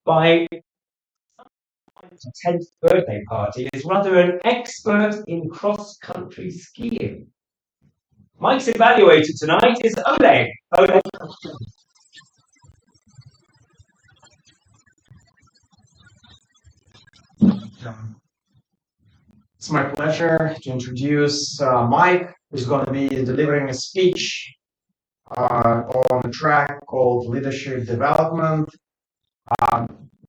by a 10th birthday party is rather an expert in cross-country skiing. Mike's evaluator tonight is Oleg. Oleg. It's my pleasure to introduce Mike, who's going to be delivering a speech on a track called Leadership Development.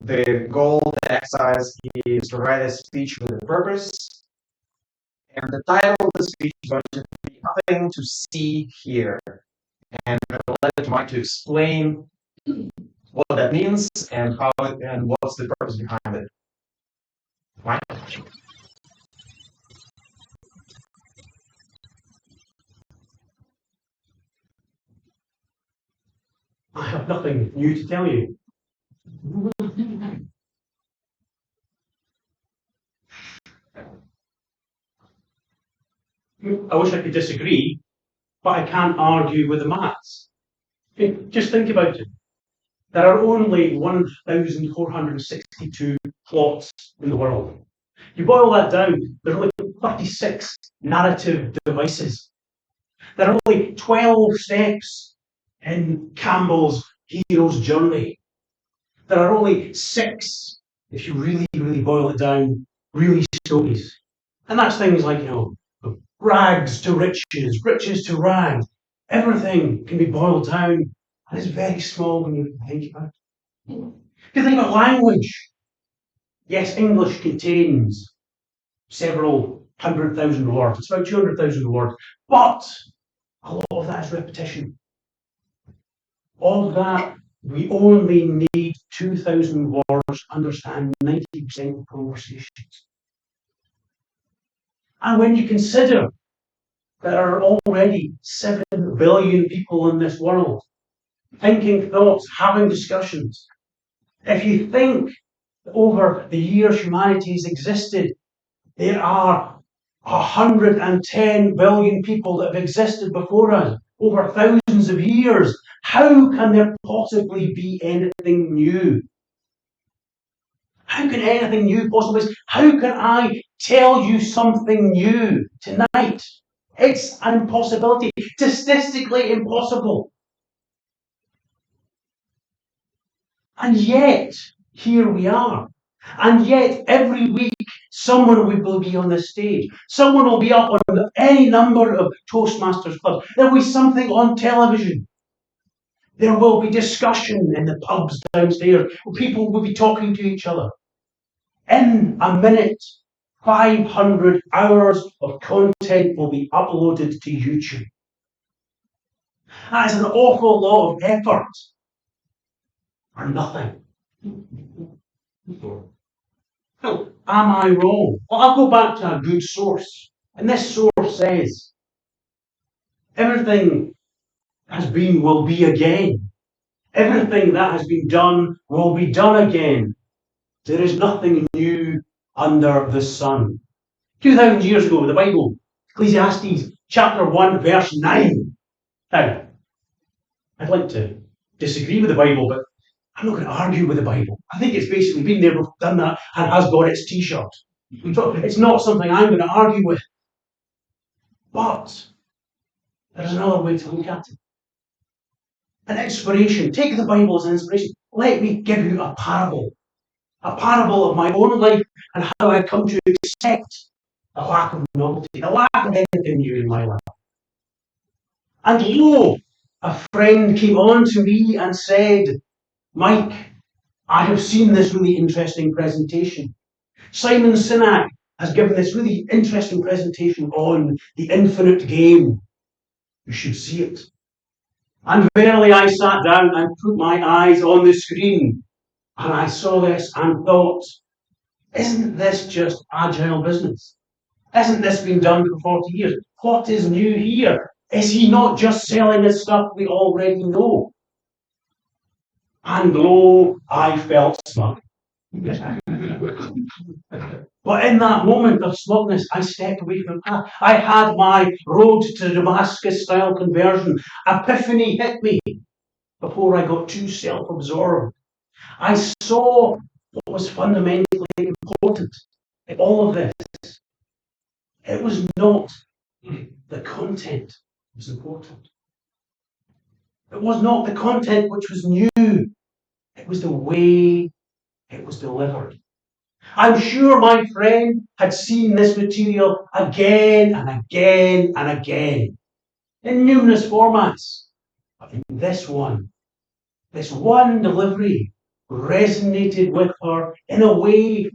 The goal of the exercise is to write a speech with a purpose. And the title of the speech is going to be Nothing to See Here. And I'll let Mike to explain what that means and how and what's the purpose behind it. Mike? I have nothing new to tell you. I wish I could disagree, but I can't argue with the maths. Just think about it. There are only 1,462 plots in the world. You boil that down, there are only 36 narrative devices. There are only 12 steps in Campbell's hero's journey. There are only 6, if you really, really boil it down, really stories. And that's things like, rags to riches, riches to rags. Everything can be boiled down, and it's very small when you think about it. If you think about language, yes, English contains several 100,000 words. It's about 200,000 words, but a lot of that is repetition. Of that, we only need 2,000 words to understand 90% of conversations. And when you consider there are already 7 billion people in this world, thinking thoughts, having discussions, if you think that over the years humanity has existed, there are 110 billion people that have existed before us over thousands of years. How can there possibly be anything new? How can anything new possibly be? How can I tell you something new tonight? It's an impossibility, statistically impossible. And yet, here we are. And yet, every week, someone will be on this stage. Someone will be up on any number of Toastmasters clubs. There will be something on television. There will be discussion in the pubs downstairs where people will be talking to each other. In a minute, 500 hours of content will be uploaded to YouTube. That is an awful lot of effort for nothing. So, am I wrong? Well, I'll go back to a good source. And this source says, everything has been will be again. Everything that has been done will be done again. There is nothing new under the sun. 2,000 years ago, the Bible, Ecclesiastes chapter 1, verse 9. Now, I'd like to disagree with the Bible, but I'm not going to argue with the Bible. I think it's basically been there, done that, and has got its t-shirt. So it's not something I'm going to argue with. But there's another way to look at it. An inspiration. Take the Bible as an inspiration. Let me give you a parable. A parable of my own life and how I've come to accept the lack of novelty, the lack of anything new in my life. And lo, a friend came on to me and said, Mike, I have seen this really interesting presentation. Simon Sinek has given this really interesting presentation on the infinite game. You should see it. And verily I sat down and put my eyes on the screen, and I saw this and thought, isn't this just agile business? Hasn't this been done for 40 years? What is new here? Is he not just selling us stuff we already know? And lo, I felt smug. But in that moment of smugness, I stepped away from the path. I had my road to Damascus style conversion. Epiphany hit me before I got too self-absorbed. I saw what was fundamentally important in all of this. It was not the content that was important. It was not the content which was new. It was the way it was delivered. I'm sure my friend had seen this material again and again and again in numerous formats. But in this one delivery resonated with her in a way,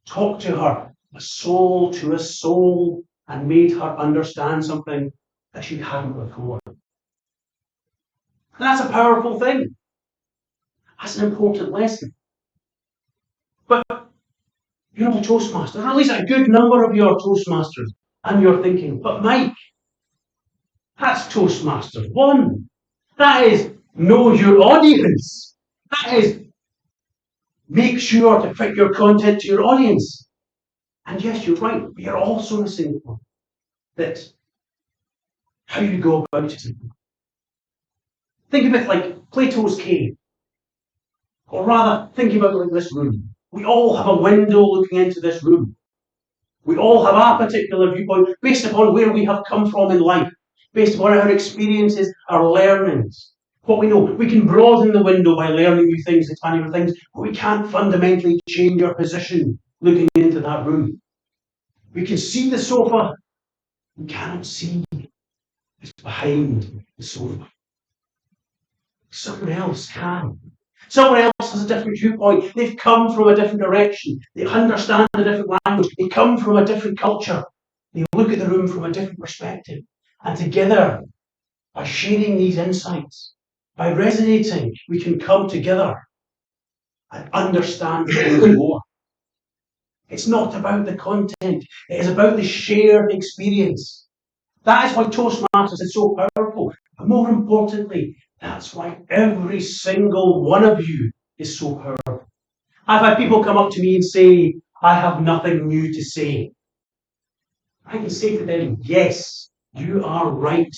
talked to her, a soul, and made her understand something that she hadn't before. And that's a powerful thing. That's an important lesson. But you're not a Toastmaster, or at least a good number of you are Toastmasters, and you're thinking, but Mike, that's Toastmasters 1. That is know your audience. That is make sure to fit your content to your audience. And yes, you're right, but you're also missing that how you go about it. Think of it like Plato's cave. Or rather, think about it like this room. We all have a window looking into this room. We all have our particular viewpoint based upon where we have come from in life, based upon our experiences, our learnings, what we know. We can broaden the window by learning new things, expanding new things, but we can't fundamentally change our position looking into that room. We can see the sofa. We cannot see what's behind the sofa. Someone else can. Someone else has a different viewpoint. They've come from a different direction. They understand a different language. They come from a different culture. They look at the room from a different perspective. And together, by sharing these insights, by resonating, we can come together and understand things more. It's not about the content. It is about the shared experience. That is why Toastmasters is so powerful. But more importantly, that's why every single one of you is so powerful. I've had people come up to me and say, I have nothing new to say. I can say to them, yes, you are right.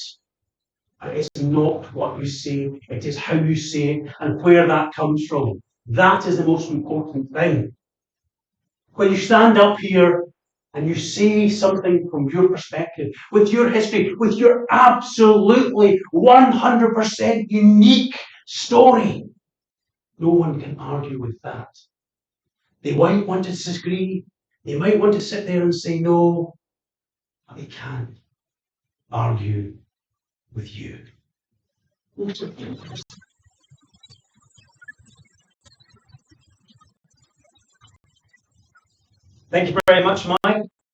But it's not what you say, it is how you say it and where that comes from. That is the most important thing. When you stand up here and you say something from your perspective, with your history, with your absolutely 100% unique story, no one can argue with that. They might want to disagree, they might want to sit there and say no, but they can't argue with you. Thank you very much, Mike.